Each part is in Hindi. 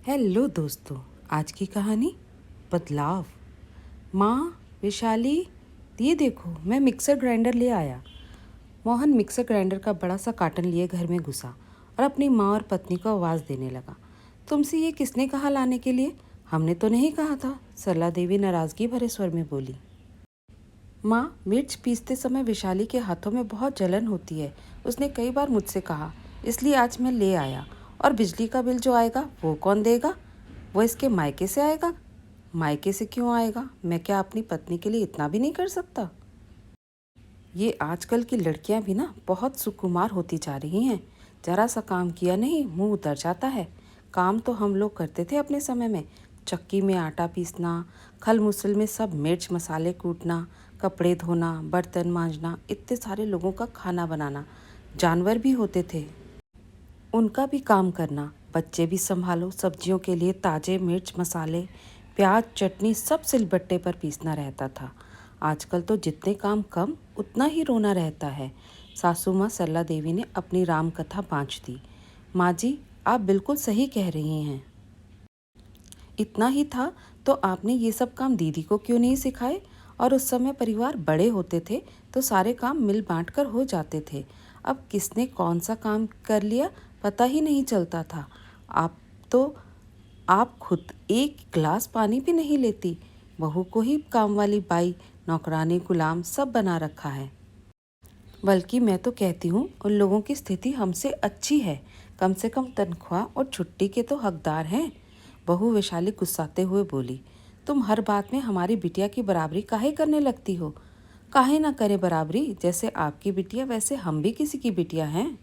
हेलो दोस्तों, आज की कहानी बदलाव। माँ विशाली, ये देखो मैं मिक्सर ग्राइंडर ले आया। मोहन मिक्सर ग्राइंडर का बड़ा सा कार्टन लिए घर में घुसा और अपनी माँ और पत्नी को आवाज़ देने लगा। तुमसे ये किसने कहा लाने के लिए? हमने तो नहीं कहा था, सरला देवी नाराज़गी भरे स्वर में बोली। माँ, मिर्च पीसते समय विशाली के हाथों में बहुत जलन होती है। उसने कई बार मुझसे कहा, इसलिए आज मैं ले आया। और बिजली का बिल जो आएगा वो कौन देगा? वो इसके मायके से आएगा। मायके से क्यों आएगा? मैं क्या अपनी पत्नी के लिए इतना भी नहीं कर सकता? ये आजकल की लड़कियां भी ना बहुत सुकुमार होती जा रही हैं। जरा सा काम किया नहीं मुंह उतर जाता है। काम तो हम लोग करते थे अपने समय में। चक्की में आटा पीसना, खल मुसल में सब मिर्च मसाले कूटना, कपड़े धोना, बर्तन मांजना, इतने सारे लोगों का खाना बनाना। जानवर भी होते थे, उनका भी काम करना। बच्चे भी संभालो, सब्जियों के लिए ताजे मिर्च मसाले, प्याज चटनी सब सिलबट्टे पर पीसना रहता था। आजकल तो जितने काम कम उतना ही रोना रहता है। सासू माँ सरला देवी ने अपनी राम कथा बाँच दी। माँ जी, आप बिल्कुल सही कह रही हैं। इतना ही था तो आपने ये सब काम दीदी को क्यों नहीं सिखाए? और उस समय परिवार बड़े होते थे तो सारे काम मिल बांट कर हो जाते थे। अब किसने कौन सा काम कर लिया पता ही नहीं चलता था। आप तो आप खुद एक गिलास पानी भी नहीं लेती। बहू को ही काम वाली बाई, नौकरानी, गुलाम सब बना रखा है। बल्कि मैं तो कहती हूँ उन लोगों की स्थिति हमसे अच्छी है। कम से कम तनख्वाह और छुट्टी के तो हकदार हैं। बहू विशाली गुस्साते हुए बोली, तुम हर बात में हमारी बिटिया की बराबरी काहे करने लगती हो? काहे ना करे बराबरी, जैसे आपकी बिटिया वैसे हम भी किसी की बिटिया हैं।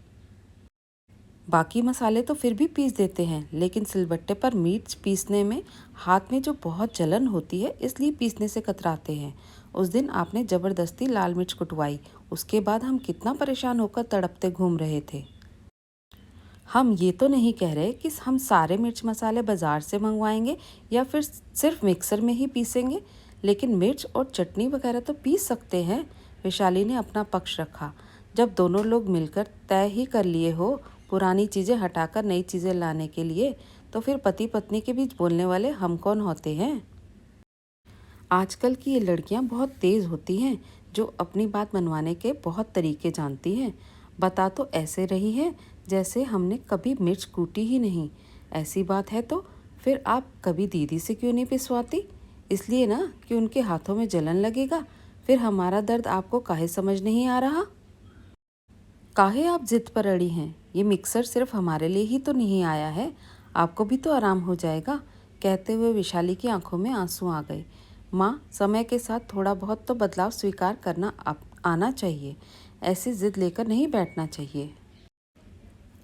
बाकी मसाले तो फिर भी पीस देते हैं, लेकिन सिलबट्टे पर मिर्च पीसने में हाथ में जो बहुत जलन होती है इसलिए पीसने से कतराते हैं। उस दिन आपने ज़बरदस्ती लाल मिर्च कुटवाई, उसके बाद हम कितना परेशान होकर तड़पते घूम रहे थे। हम ये तो नहीं कह रहे कि हम सारे मिर्च मसाले बाज़ार से मंगवाएंगे या फिर सिर्फ मिक्सर में ही पीसेंगे, लेकिन मिर्च और चटनी वगैरह तो पीस सकते हैं। विशाली ने अपना पक्ष रखा। जब दोनों लोग मिलकर तय ही कर लिए हो पुरानी चीज़ें हटाकर नई चीज़ें लाने के लिए, तो फिर पति पत्नी के बीच बोलने वाले हम कौन होते हैं? आजकल की ये लड़कियां बहुत तेज़ होती हैं, जो अपनी बात मनवाने के बहुत तरीके जानती हैं। बता तो ऐसे रही है जैसे हमने कभी मिर्च कूटी ही नहीं। ऐसी बात है तो फिर आप कभी दीदी से क्यों नहीं पिसवाती? इसलिए ना कि उनके हाथों में जलन लगेगा। फिर हमारा दर्द आपको काहे समझ नहीं आ रहा? काहे आप जिद पर अड़ी हैं? ये मिक्सर सिर्फ हमारे लिए ही तो नहीं आया है, आपको भी तो आराम हो जाएगा। कहते हुए विशाली की आंखों में आंसू आ गए। माँ, समय के साथ थोड़ा बहुत तो बदलाव स्वीकार करना आना चाहिए। ऐसी जिद लेकर नहीं बैठना चाहिए।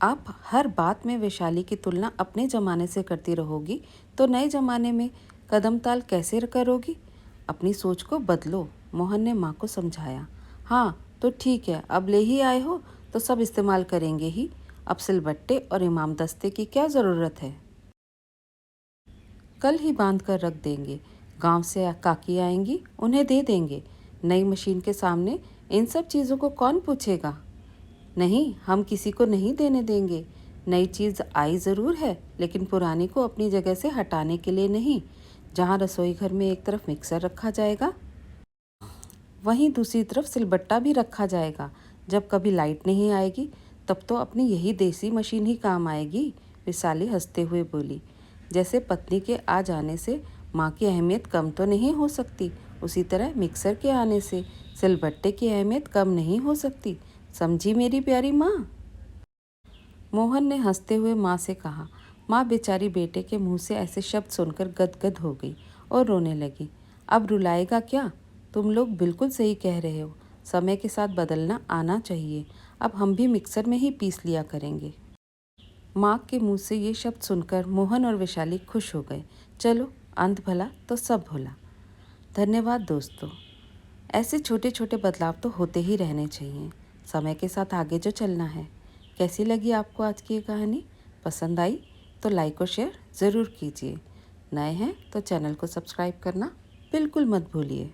आप हर बात में वैशाली की तुलना अपने ज़माने से करती रहोगी तो नए ज़माने में कदम ताल कैसे करोगी? अपनी सोच को बदलो, मोहन ने माँ को समझाया। हाँ तो ठीक है, अब ले ही आए हो तो सब इस्तेमाल करेंगे ही। अब सिलबट्टे और इमाम दस्ते की क्या ज़रूरत है? कल ही बांध कर रख देंगे। गांव से काकी आएंगी, उन्हें दे देंगे। नई मशीन के सामने इन सब चीज़ों को कौन पूछेगा? नहीं, हम किसी को नहीं देने देंगे। नई चीज़ आई ज़रूर है, लेकिन पुरानी को अपनी जगह से हटाने के लिए नहीं। जहाँ रसोई घर में एक तरफ मिक्सर रखा जाएगा, वहीं दूसरी तरफ सिलबट्टा भी रखा जाएगा। जब कभी लाइट नहीं आएगी तब तो अपनी यही देसी मशीन ही काम आएगी। विशाली हंसते हुए बोली। जैसे पत्नी के आ जाने से माँ की अहमियत कम तो नहीं हो सकती, उसी तरह मिक्सर के आने से सिलबट्टे की अहमियत कम नहीं हो सकती। समझी मेरी प्यारी माँ? मोहन ने हंसते हुए माँ से कहा। माँ बेचारी बेटे के मुंह से ऐसे शब्द सुनकर गदगद हो गई और रोने लगी। अब रुलाएगा क्या? तुम लोग बिल्कुल सही कह रहे हो, समय के साथ बदलना आना चाहिए। अब हम भी मिक्सर में ही पीस लिया करेंगे। माँ के मुंह से ये शब्द सुनकर मोहन और वैशाली खुश हो गए। चलो, अंत भला तो सब भला। धन्यवाद दोस्तों। ऐसे छोटे छोटे बदलाव तो होते ही रहने चाहिए, समय के साथ आगे जो चलना है। कैसी लगी आपको आज की ये कहानी? पसंद आई तो लाइक और शेयर ज़रूर कीजिए। नए हैं तो चैनल को सब्सक्राइब करना बिल्कुल मत भूलिए।